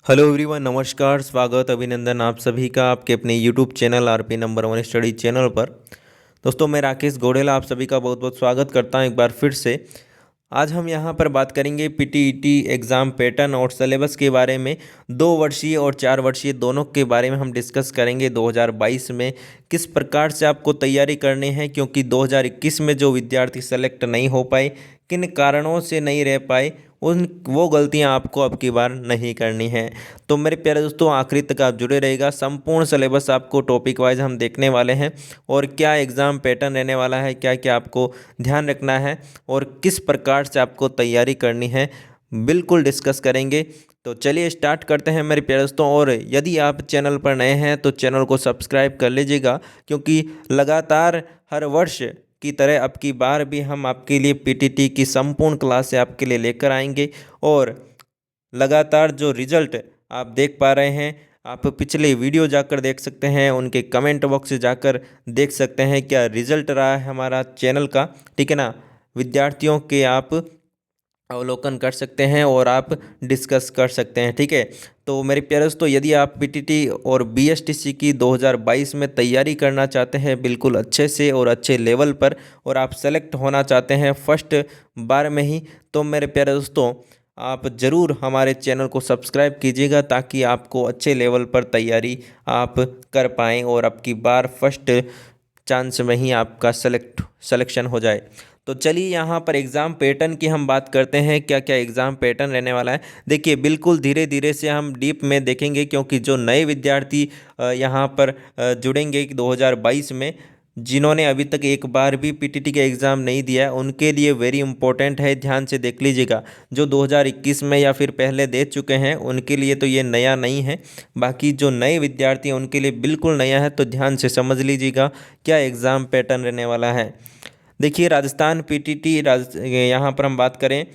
Hello everyone, नमस्कार, स्वागत, अभिनंदन आप सभी का आपके अपने YouTube channel RP number one study channel पर। दोस्तों, मैं राकेश गोडेला आप सभी का बहुत बहुत स्वागत करता हूं एक बार फिर से। आज हम यहां पर बात करेंगे पीटीईटी एग्ज़ाम पैटर्न और सिलेबस के बारे में। 2 वर्षीय और 4 वर्षीय दोनों के बारे में हम डिस्कस करेंगे। 2022 में किस प्रकार से आपको तैयारी करनी है, क्योंकि 2021 में जो विद्यार्थी सेलेक्ट नहीं हो पाए, किन कारणों से नहीं रह पाए, उन वो गलतियां आपको अब की बार नहीं करनी है। तो मेरे प्यारे दोस्तों, आखिरी तक आप जुड़े रहेगा। संपूर्ण सिलेबस आपको टॉपिक वाइज हम देखने वाले हैं और क्या एग्ज़ाम पैटर्न रहने वाला है, क्या क्या आपको ध्यान रखना है और किस प्रकार से आपको तैयारी करनी है, बिल्कुल डिस्कस करेंगे। तो चलिए स्टार्ट करते हैं मेरे प्यारे दोस्तों। और यदि आप चैनल पर नए हैं तो चैनल को सब्सक्राइब कर लीजिएगा, क्योंकि लगातार हर वर्ष की तरह अब की बार भी हम आपके लिए पीटीटी की संपूर्ण क्लास आपके लिए लेकर आएंगे। और लगातार जो रिजल्ट आप देख पा रहे हैं, आप पिछले वीडियो जाकर देख सकते हैं, उनके कमेंट बॉक्स से जाकर देख सकते हैं क्या रिजल्ट रहा है हमारा चैनल का। ठीक है ना, विद्यार्थियों के आप अवलोकन कर सकते हैं और आप डिस्कस कर सकते हैं। ठीक है, तो मेरे प्यारे दोस्तों, यदि आप पीटीटी और बीएसटीसी की 2022 में तैयारी करना चाहते हैं बिल्कुल अच्छे से और अच्छे लेवल पर, और आप सेलेक्ट होना चाहते हैं फर्स्ट बार में ही, तो मेरे प्यारे दोस्तों आप ज़रूर हमारे चैनल को सब्सक्राइब कीजिएगा, ताकि आपको अच्छे लेवल पर तैयारी आप कर पाएँ और अब की बार फर्स्ट चांस में ही आपका सिलेक्शन हो जाए। तो चलिए यहाँ पर एग्ज़ाम पैटर्न की हम बात करते हैं, क्या क्या एग्ज़ाम पैटर्न रहने वाला है। देखिए, बिल्कुल धीरे धीरे से हम डीप में देखेंगे, क्योंकि जो नए विद्यार्थी यहाँ पर जुड़ेंगे 2022 में, जिन्होंने अभी तक एक बार भी पीटीटी का एग्ज़ाम नहीं दिया है, उनके लिए वेरी इंपॉर्टेंट है, ध्यान से देख लीजिएगा। जो 2021 में या फिर पहले दे चुके हैं उनके लिए तो ये नया नहीं है, बाकी जो नए विद्यार्थी हैं उनके लिए बिल्कुल नया है। तो ध्यान से समझ लीजिएगा क्या एग्ज़ाम पैटर्न रहने वाला है। देखिए, राजस्थान पीटीटी यहाँ पर हम बात करें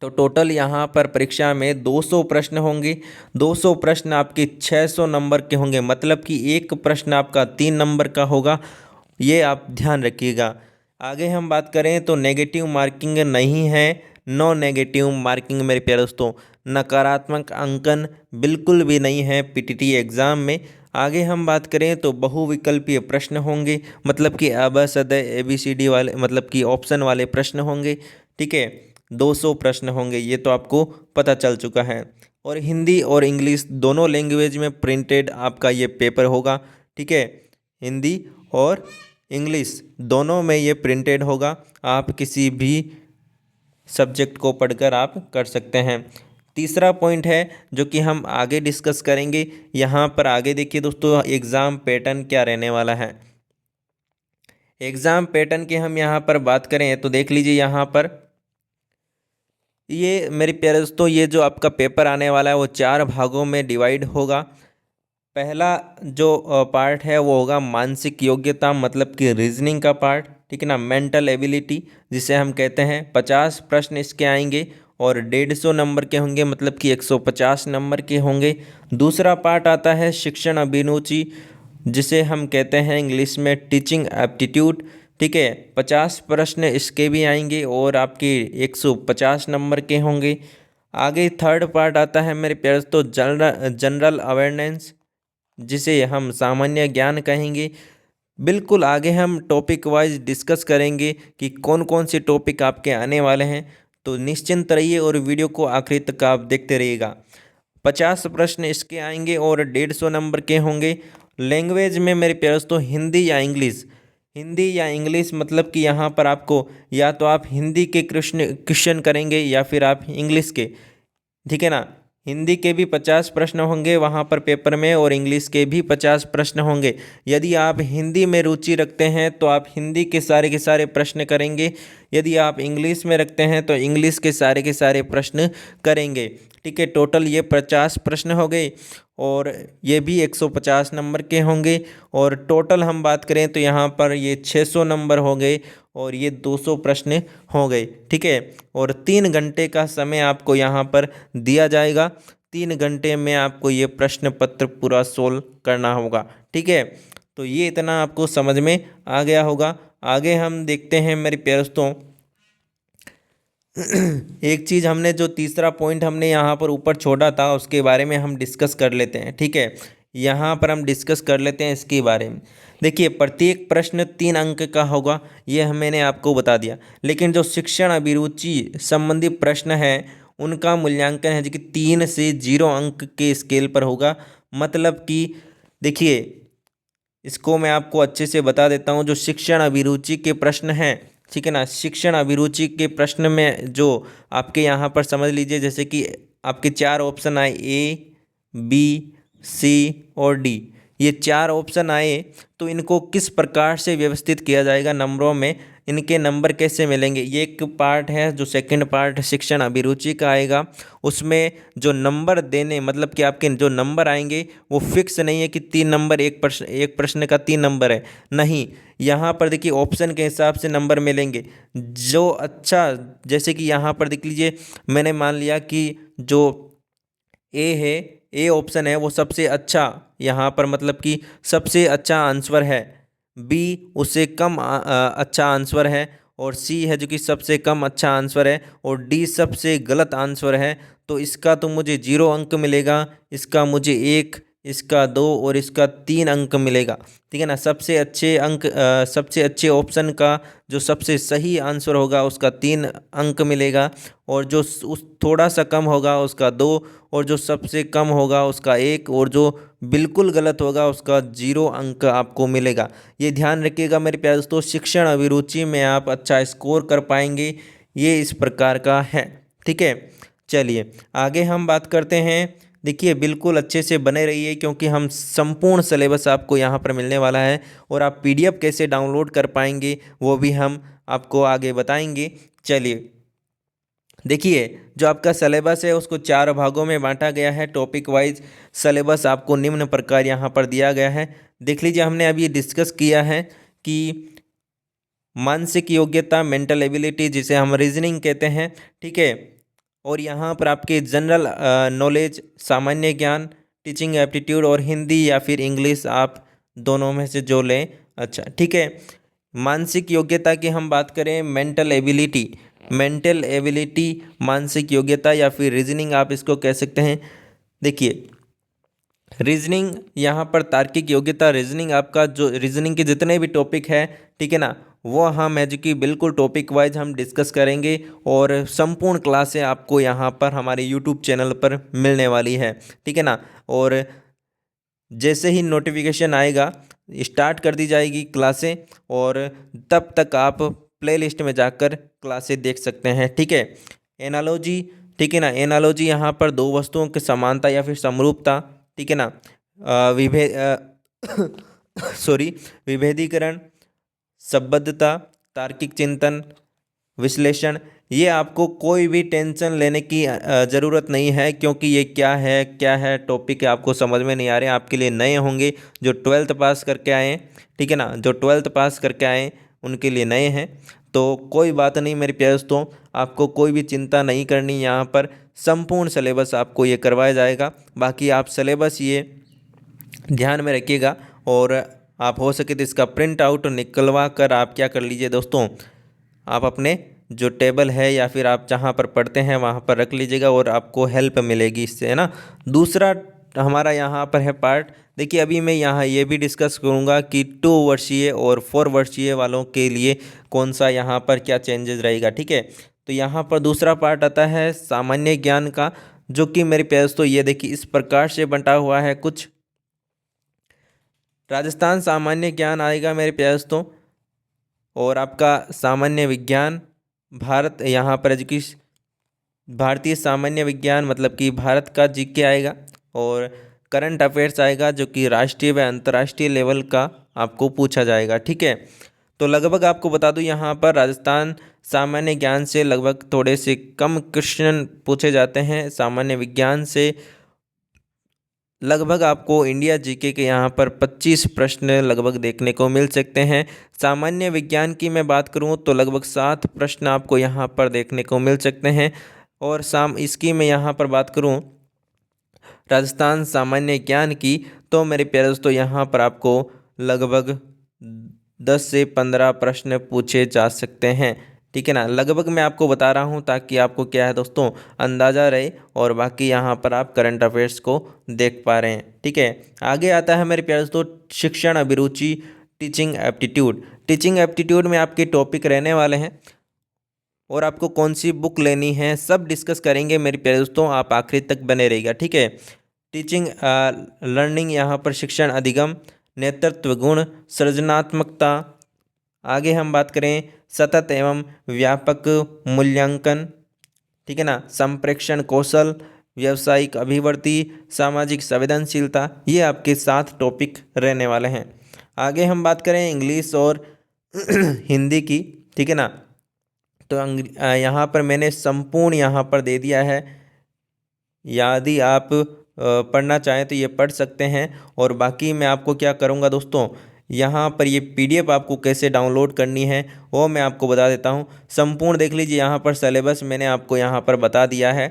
तो टोटल यहाँ पर परीक्षा में 200 प्रश्न होंगे। 200 प्रश्न आपके 600 नंबर के होंगे, मतलब कि एक प्रश्न आपका 3 नंबर का होगा, ये आप ध्यान रखिएगा। आगे हम बात करें तो नेगेटिव मार्किंग नहीं है, नो नेगेटिव मार्किंग मेरे प्यारे दोस्तों, नकारात्मक अंकन बिल्कुल भी नहीं है पीटीटी एग्ज़ाम में। आगे हम बात करें तो बहुविकल्पीय प्रश्न होंगे, मतलब कि अ ब स द ABCD वाले, मतलब कि ऑप्शन वाले प्रश्न होंगे। ठीक है, 200 प्रश्न होंगे, ये तो आपको पता चल चुका है। और हिंदी और इंग्लिश दोनों लैंग्वेज में प्रिंटेड आपका ये पेपर होगा। ठीक है, हिंदी और इंग्लिश दोनों में ये प्रिंटेड होगा, आप किसी भी सब्जेक्ट को पढ़कर आप कर सकते हैं। तीसरा पॉइंट है जो कि हम आगे डिस्कस करेंगे। यहाँ पर आगे देखिए दोस्तों, एग्ज़ाम पैटर्न क्या रहने वाला है। एग्ज़ाम पैटर्न की हम यहाँ पर बात करें तो देख लीजिए, यहाँ पर ये मेरे प्यारे दोस्तों, ये जो आपका पेपर आने वाला है वो 4 भागों में डिवाइड होगा। पहला जो पार्ट है वो होगा मानसिक योग्यता, मतलब कि रीजनिंग का पार्ट। ठीक है ना, मेंटल एबिलिटी जिसे हम कहते हैं। 50 प्रश्न इसके आएंगे और 150 नंबर के होंगे, मतलब कि 150 नंबर के होंगे। दूसरा पार्ट आता है शिक्षण अभिरुचि, जिसे हम कहते हैं इंग्लिश में टीचिंग एप्टीट्यूड। ठीक है, 50 प्रश्न इसके भी आएंगे और आपके 150 नंबर के होंगे। आगे थर्ड पार्ट आता है मेरे प्यारे दोस्तों जनरल अवेयरनेस, जिसे हम सामान्य ज्ञान कहेंगे। बिल्कुल आगे हम टॉपिक वाइज डिस्कस करेंगे कि कौन कौन से टॉपिक आपके आने वाले हैं, तो निश्चिंत रहिए और वीडियो को आखिरी तक आप देखते रहिएगा। 50 प्रश्न इसके आएंगे और 150 नंबर के होंगे। लैंग्वेज में मेरे प्यारे दोस्तों हिंदी या इंग्लिश, हिंदी या इंग्लिश, मतलब कि यहाँ पर आपको या तो आप हिंदी के क्वेश्चन करेंगे या फिर आप इंग्लिश के। ठीक है ना, हिंदी के भी 50 प्रश्न होंगे वहाँ पर पेपर में और इंग्लिश के भी 50 प्रश्न होंगे। यदि आप हिंदी में रुचि रखते हैं तो आप हिंदी के सारे प्रश्न करेंगे, यदि आप इंग्लिश में रखते हैं तो इंग्लिश के सारे प्रश्न करेंगे। ठीक है, टोटल ये 50 प्रश्न हो गए और ये भी 150 नंबर के होंगे। और टोटल हम बात करें तो यहाँ पर ये 600 नंबर हो गए और ये 200 प्रश्न हो गए। ठीक है, और 3 घंटे का समय आपको यहाँ पर दिया जाएगा। 3 घंटे में आपको ये प्रश्न पत्र पूरा सोल्व करना होगा। ठीक है, तो ये इतना आपको समझ में आ गया होगा। आगे हम देखते हैं मेरे प्यारे दोस्तों, एक चीज़ हमने जो तीसरा पॉइंट हमने यहाँ पर ऊपर छोड़ा था उसके बारे में हम डिस्कस कर लेते हैं, ठीक है। यहाँ पर हम डिस्कस कर लेते हैं इसके बारे में। देखिए, प्रत्येक प्रश्न 3 अंक का होगा, ये मैंने आपको बता दिया। लेकिन जो शिक्षण अभिरुचि संबंधी प्रश्न है उनका मूल्यांकन है जो कि 3 से 0 अंक के स्केल पर होगा। मतलब कि देखिए, इसको मैं आपको अच्छे से बता देता हूँ। जो शिक्षण अभिरुचि के प्रश्न हैं, ठीक है ना, शिक्षण अभिरुचि के प्रश्न में जो आपके यहाँ पर समझ लीजिए, जैसे कि आपके 4 ऑप्शन आए, ए, बी, सी और डी। ये 4 ऑप्शन आए तो इनको किस प्रकार से व्यवस्थित किया जाएगा नंबरों में, इनके नंबर कैसे मिलेंगे, ये एक पार्ट है। जो सेकंड पार्ट शिक्षण अभिरुचि का आएगा, उसमें जो नंबर देने, मतलब कि आपके जो नंबर आएंगे वो फिक्स नहीं है कि 3 नंबर, एक प्रश्न का 3 नंबर है, नहीं। यहाँ पर देखिए ऑप्शन के हिसाब से नंबर मिलेंगे। जो अच्छा, जैसे कि यहाँ पर देख लीजिए, मैंने मान लिया कि जो ए है, ए ऑप्शन है वो सबसे अच्छा, यहाँ पर मतलब कि सबसे अच्छा आंसर है। बी उससे कम अच्छा आंसर है, और सी है जो कि सबसे कम अच्छा आंसर है, और डी सबसे गलत आंसर है। तो इसका तो मुझे 0 अंक मिलेगा, इसका मुझे 1, इसका 2 और इसका 3 अंक मिलेगा, ठीक है ना। सबसे अच्छे ऑप्शन का जो सबसे सही आंसर होगा उसका 3 अंक मिलेगा, और जो उस थोड़ा सा कम होगा उसका 2, और जो सबसे कम होगा उसका 1, और जो बिल्कुल गलत होगा उसका 0 अंक आपको मिलेगा। ये ध्यान रखिएगा मेरे प्यारे दोस्तों, शिक्षण अभिरुचि में आप अच्छा स्कोर कर पाएंगे, ये इस प्रकार का है, ठीक है। चलिए आगे हम बात करते हैं। देखिए, बिल्कुल अच्छे से बने रहिए क्योंकि हम संपूर्ण सिलेबस आपको यहाँ पर मिलने वाला है, और आप पीडीएफ कैसे डाउनलोड कर पाएंगे वो भी हम आपको आगे बताएंगे। चलिए देखिए, जो आपका सिलेबस है उसको 4 भागों में बांटा गया है। टॉपिक वाइज सिलेबस आपको निम्न प्रकार यहाँ पर दिया गया है। देख लीजिए, हमने अभी डिस्कस किया है कि मानसिक योग्यता, मेंटल एबिलिटी, जिसे हम रीजनिंग कहते हैं, ठीक है। और यहाँ पर आपके जनरल नॉलेज, सामान्य ज्ञान, टीचिंग एप्टीट्यूड और हिंदी या फिर इंग्लिश, आप दोनों में से जो लें, अच्छा, ठीक है। मानसिक योग्यता की हम बात करें, मेंटल एबिलिटी, मानसिक योग्यता या फिर रीजनिंग आप इसको कह सकते हैं। देखिए, रीजनिंग यहाँ पर तार्किक योग्यता, रीजनिंग आपका जो रीजनिंग के जितने भी टॉपिक है, ठीक है ना, वो हम है जो कि बिल्कुल टॉपिक वाइज हम डिस्कस करेंगे, और संपूर्ण क्लासें आपको यहाँ पर हमारे यूट्यूब चैनल पर मिलने वाली है, ठीक है ना। और जैसे ही नोटिफिकेशन आएगा स्टार्ट कर दी जाएगी क्लासें, और तब तक आप प्लेलिस्ट में जाकर क्लासें देख सकते हैं, ठीक है। एनालॉजी, ठीक है ना, एनालॉजी यहाँ पर 2 वस्तुओं की समानता या फिर समरूपता, ठीक है ना, विभेद सॉरी विभेदीकरण, संबद्धता, तार्किक चिंतन, विश्लेषण, ये आपको कोई भी टेंशन लेने की ज़रूरत नहीं है, क्योंकि ये क्या है टॉपिक है आपको समझ में नहीं आ रहे हैं, आपके लिए नए होंगे। जो 12th पास करके आए, ठीक है ना, जो 12th पास करके आए उनके लिए नए हैं। तो कोई बात नहीं मेरे प्यारे दोस्तों, आपको कोई भी चिंता नहीं करनी, यहाँ पर संपूर्ण सिलेबस आपको ये करवाया जाएगा। बाकी आप सिलेबस ये ध्यान में रखिएगा, और आप हो सके तो इसका प्रिंट आउट निकलवा कर आप क्या कर लीजिए दोस्तों, आप अपने जो टेबल है या फिर आप जहाँ पर पढ़ते हैं वहाँ पर रख लीजिएगा, और आपको हेल्प मिलेगी इससे, है ना। दूसरा हमारा यहाँ पर है पार्ट। देखिए, अभी मैं यहाँ ये भी डिस्कस करूँगा कि 2 वर्षीय और 4 वर्षीय वालों के लिए कौन सा यहाँ पर क्या चेंजेस रहेगा, ठीक है। तो यहाँ पर दूसरा पार्ट आता है सामान्य ज्ञान का, जो कि मेरे प्यारे दोस्तों ये देखिए इस प्रकार से बंटा हुआ है। कुछ राजस्थान सामान्य ज्ञान आएगा मेरे प्यारे दोस्तों, और आपका सामान्य विज्ञान, भारत यहाँ पर एजुकेशन, भारतीय सामान्य विज्ञान मतलब कि भारत का जीके आएगा, और करंट अफेयर्स आएगा जो कि राष्ट्रीय व अंतर्राष्ट्रीय लेवल का आपको पूछा जाएगा, ठीक है। तो लगभग आपको बता दूं, यहाँ पर राजस्थान सामान्य ज्ञान से लगभग थोड़े से कम क्वेश्चन पूछे जाते हैं, सामान्य विज्ञान से लगभग आपको इंडिया जीके के यहाँ पर 25 प्रश्न लगभग देखने को मिल सकते हैं। सामान्य विज्ञान की मैं बात करूँ तो लगभग 7 प्रश्न आपको यहाँ पर देखने को मिल सकते हैं। और इसकी मैं यहाँ पर बात करूँ राजस्थान सामान्य ज्ञान की, तो मेरे प्यारे दोस्तों यहाँ पर आपको लगभग 10 से 15 प्रश्न पूछे जा सकते हैं, ठीक है ना। लगभग मैं आपको बता रहा हूँ ताकि आपको क्या है दोस्तों अंदाज़ा रहे, और बाकी यहाँ पर आप करंट अफेयर्स को देख पा रहे हैं। ठीक है, आगे आता है मेरे प्यारे दोस्तों शिक्षण अभिरुचि, टीचिंग एप्टीट्यूड। टीचिंग एप्टीट्यूड में आपके टॉपिक रहने वाले हैं और आपको कौन सी बुक लेनी है सब डिस्कस करेंगे मेरे प्यारे दोस्तों, आप आखिरी तक बने रहिएगा। ठीक है, टीचिंग लर्निंग, यहाँ पर शिक्षण अधिगम, नेतृत्व गुण, सृजनात्मकता। आगे हम बात करें सतत एवं व्यापक मूल्यांकन, ठीक है ना, संप्रेषण कौशल, व्यावसायिक अभिवृद्धि, सामाजिक संवेदनशीलता, ये आपके 7 टॉपिक रहने वाले हैं। आगे हम बात करें इंग्लिश और हिंदी की, ठीक है ना। तो यहाँ पर मैंने संपूर्ण यहाँ पर दे दिया है, यदि आप पढ़ना चाहें तो ये पढ़ सकते हैं। और बाकी मैं आपको क्या करूँगा दोस्तों, यहाँ पर ये पीडीएफ आपको कैसे डाउनलोड करनी है वो मैं आपको बता देता हूँ। संपूर्ण देख लीजिए, यहाँ पर सिलेबस मैंने आपको यहाँ पर बता दिया है।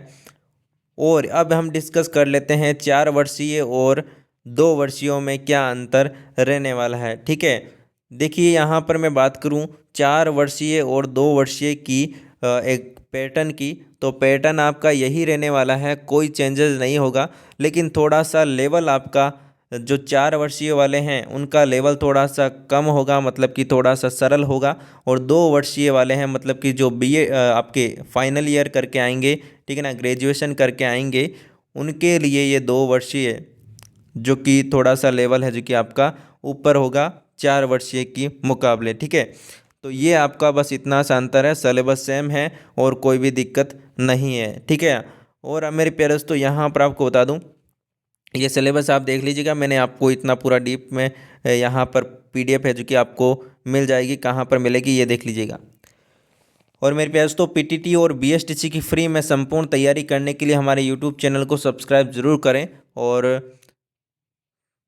और अब हम डिस्कस कर लेते हैं 4 वर्षीय और 2 वर्षीयों में क्या अंतर रहने वाला है। ठीक है, देखिए यहाँ पर मैं बात करूँ 4 वर्षीय और 2 वर्षीय की एक पैटर्न की, तो पैटर्न आपका यही रहने वाला है, कोई चेंजेस नहीं होगा। लेकिन थोड़ा सा लेवल आपका जो 4 वर्षीय वाले हैं उनका लेवल थोड़ा सा कम होगा, मतलब कि थोड़ा सा सरल होगा। और 2 वर्षीय वाले हैं मतलब कि जो बीए आपके फाइनल ईयर करके आएंगे, ठीक है ना, ग्रेजुएशन करके आएंगे, उनके लिए ये 2 वर्षीय जो कि थोड़ा सा लेवल है जो कि आपका ऊपर होगा 4 वर्षीय की मुकाबले। ठीक है, तो ये आपका बस इतना सा अंतर है, सिलेबस सेम है और कोई भी दिक्कत नहीं है। ठीक है, और अब मेरे प्यारे दोस्तों यहाँ पर आपको बता दूँ, ये सिलेबस आप देख लीजिएगा, मैंने आपको इतना पूरा डीप में यहाँ पर पीडीएफ है जो कि आपको मिल जाएगी। कहाँ पर मिलेगी ये देख लीजिएगा। और मेरे प्यारे दोस्तों पीटीटी और बीएसटीसी की फ्री में संपूर्ण तैयारी करने के लिए हमारे यूट्यूब चैनल को सब्सक्राइब ज़रूर करें, और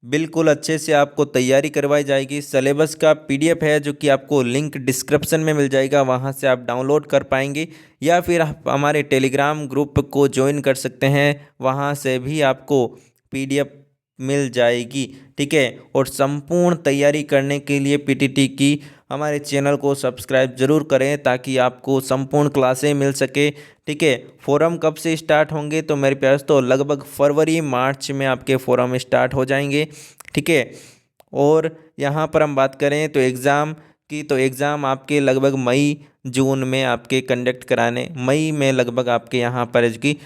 बिल्कुल अच्छे से आपको तैयारी करवाई जाएगी। सिलेबस का पीडीएफ है जो कि आपको लिंक डिस्क्रिप्शन में मिल जाएगा, वहां से आप डाउनलोड कर पाएंगे, या फिर आप हमारे टेलीग्राम ग्रुप को ज्वाइन कर सकते हैं, वहां से भी आपको पीडीएफ मिल जाएगी। ठीक है, और संपूर्ण तैयारी करने के लिए पीटीटी की हमारे चैनल को सब्सक्राइब जरूर करें ताकि आपको संपूर्ण क्लासें मिल सके। ठीक है, फोरम कब से स्टार्ट होंगे, तो मेरे प्यारे तो लगभग फरवरी मार्च में आपके फोरम स्टार्ट हो जाएंगे। ठीक है, और यहाँ पर हम बात करें तो एग्ज़ाम की, तो एग्ज़ाम आपके लगभग मई जून में आपके कंडक्ट कराने, मई में लगभग आपके यहाँ पर की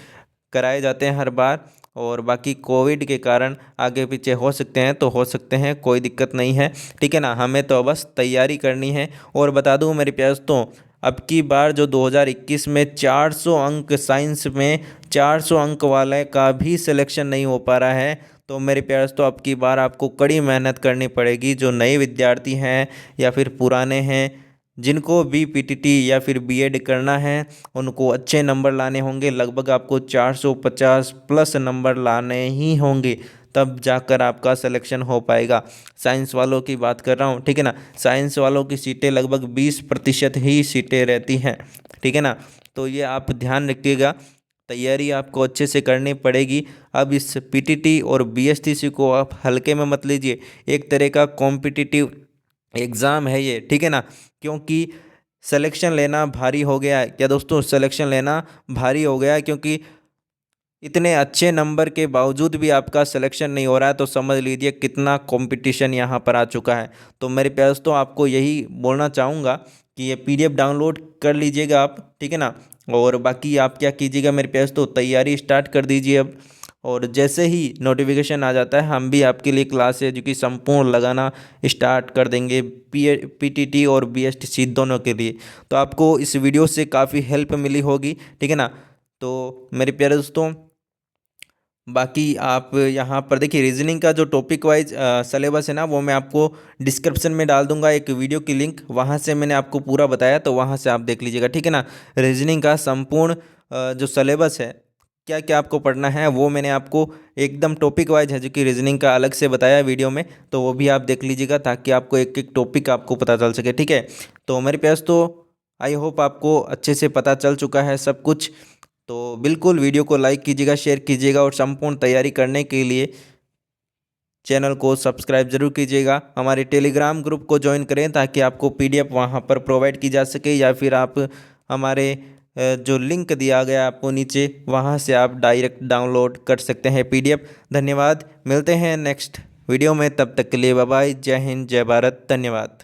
कराए जाते हैं हर बार। और बाकी कोविड के कारण आगे पीछे हो सकते हैं तो हो सकते हैं, कोई दिक्कत नहीं है। ठीक है ना, हमें तो बस तैयारी करनी है। और बता दूं मेरे प्यारे दोस्तों, अब की बार जो 2021 में 400 अंक साइंस में 400 अंक वाले का भी सिलेक्शन नहीं हो पा रहा है, तो मेरे प्यारे दोस्तों अब की बार आपको कड़ी मेहनत करनी पड़ेगी। जो नए विद्यार्थी हैं या फिर पुराने हैं, जिनको भी पीटीटी या फिर बीएड करना है, उनको अच्छे नंबर लाने होंगे। लगभग आपको 450 प्लस नंबर लाने ही होंगे, तब जाकर आपका सिलेक्शन हो पाएगा। साइंस वालों की बात कर रहा हूँ, ठीक है ना, साइंस वालों की सीटें लगभग 20% ही सीटें रहती हैं। ठीक है ना, तो ये आप ध्यान रखिएगा, तैयारी आपको अच्छे से करनी पड़ेगी। अब इस पीटीटी और बीएसटीसी को आप हल्के में मत लीजिए, एक तरह का कॉम्पिटिटिव एग्ज़ाम है ये। ठीक है ना, क्योंकि सिलेक्शन लेना भारी हो गया है। क्या दोस्तों, सिलेक्शन लेना भारी हो गया है, क्योंकि इतने अच्छे नंबर के बावजूद भी आपका सिलेक्शन नहीं हो रहा है, तो समझ लीजिए कितना कंपटीशन यहाँ पर आ चुका है। तो मेरे प्यारे दोस्तों आपको यही बोलना चाहूँगा कि ये पीडीएफ डाउनलोड कर लीजिएगा आप, ठीक है ना। और बाकी आप क्या कीजिएगा मेरे प्यारे दोस्तों, तैयारी स्टार्ट कर दीजिए अब, और जैसे ही नोटिफिकेशन आ जाता है हम भी आपके लिए क्लासेज जो कि संपूर्ण लगाना स्टार्ट कर देंगे, पीटीटी और बीएसटीसी दोनों के लिए। तो आपको इस वीडियो से काफ़ी हेल्प मिली होगी, ठीक है ना। तो मेरे प्यारे दोस्तों बाकी आप यहाँ पर देखिए, रीजनिंग का जो टॉपिक वाइज सिलेबस है ना, वो मैं आपको डिस्क्रिप्शन में डाल दूंगा एक वीडियो की लिंक, वहाँ से मैंने आपको पूरा बताया, तो वहाँ से आप देख लीजिएगा। ठीक है ना, रीजनिंग का संपूर्ण जो सिलेबस है, क्या क्या आपको पढ़ना है, वो मैंने आपको एकदम टॉपिक वाइज है जो कि रीजनिंग का अलग से बताया वीडियो में, तो वो भी आप देख लीजिएगा ताकि आपको एक एक टॉपिक आपको पता चल सके। ठीक है, तो मेरे पास तो आई होप आपको अच्छे से पता चल चुका है सब कुछ। तो बिल्कुल वीडियो को लाइक कीजिएगा, शेयर कीजिएगा, और संपूर्ण तैयारी करने के लिए चैनल को सब्सक्राइब जरूर कीजिएगा। हमारे टेलीग्राम ग्रुप को ज्वाइन करें ताकि आपको PDF वहाँ पर प्रोवाइड की जा सके, या फिर आप हमारे जो लिंक दिया गया आपको नीचे, वहाँ से आप डायरेक्ट डाउनलोड कर सकते हैं PDF। धन्यवाद, मिलते हैं नेक्स्ट वीडियो में, तब तक के लिए बाय बाय। जय हिंद, जय भारत, धन्यवाद।